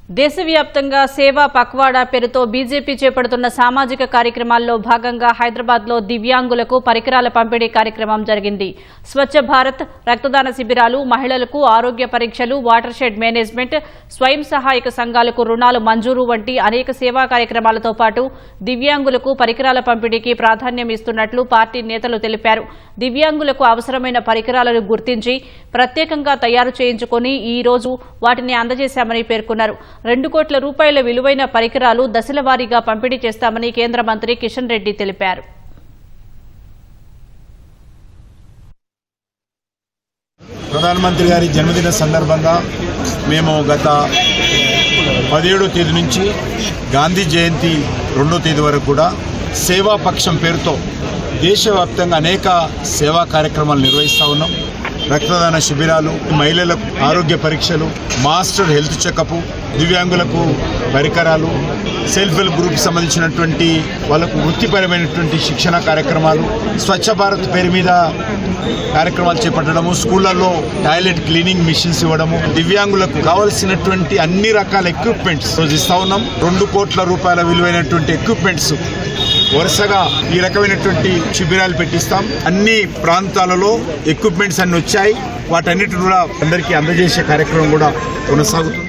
దేశవ్యాప్తంగా సేవా పక్వాడా పేరుతో బీజేపీ చేపడుతున్న సామాజిక కార్యక్రమాల్లో భాగంగా హైదరాబాద్లో దివ్యాంగులకు పరికరాల పంపిణీ కార్యక్రమం జరిగింది. స్వచ్ఛ భారత్, రక్తదాన శిబిరాలు, మహిళలకు ఆరోగ్య పరీక్షలు, వాటర్ షెడ్ మేనేజ్మెంట్, స్వయం సహాయక సంఘాలకు రుణాలు మంజూరు వంటి అనేక సేవా కార్యక్రమాలతో పాటు దివ్యాంగులకు పరికరాల పంపిణీకి ప్రాధాన్యం ఇస్తున్నట్లు పార్టీ నేతలు తెలిపారు. దివ్యాంగులకు అవసరమైన పరికరాలను గుర్తించి ప్రత్యేకంగా తయారు చేయించుకుని ఈ రోజు వాటిని అందజేశామని పేర్కొన్నారు. 2 కోట్ల రూపాయల విలువైన పరికరాలు దశల వారీగా పంపిణీ చేస్తామని కేంద్ర మంత్రి కిషన్ రెడ్డి తెలిపారు. ప్రధానమంత్రి గారి జన్మదిన సందర్భంగా మేము గత 17వ తేదీ నుంచి గాంధీ జయంతి 2వ తేదీ వరకు కూడా సేవాపక్షం పేరుతో దేశవ్యాప్తంగా అనేక సేవా కార్యక్రమాలు నిర్వహిస్తూ ఉన్నాం. రక్తదాన శిబిరాలు, మహిళలకు ఆరోగ్య పరీక్షలు, మాస్టర్ హెల్త్ చెకప్, దివ్యాంగులకు పరికరాలు, సెల్ఫ్ హెల్ప్ గ్రూప్కి సంబంధించినటువంటి వాళ్ళకు వృత్తిపరమైనటువంటి శిక్షణ కార్యక్రమాలు, స్వచ్ఛ భారత్ పేరు మీద కార్యక్రమాలు చేపట్టడము, స్కూళ్లలో టాయిలెట్ క్లీనింగ్ మిషన్స్ ఇవ్వడము, దివ్యాంగులకు కావాల్సినటువంటి అన్ని రకాల ఎక్విప్మెంట్స్ రోజు ఇస్తా ఉన్నాం. 2 కోట్ల రూపాయల విలువైనటువంటి ఎక్విప్మెంట్స్ వరుసగా ఈ రకమైనటువంటి శిబిరాలు పెట్టిస్తాం. అన్ని ప్రాంతాలలో ఎక్విప్మెంట్స్ అన్ని వచ్చాయి. వాటన్నిటిని కూడా అందరికీ అందజేసే కార్యక్రమం కూడా కొనసాగుతుంది.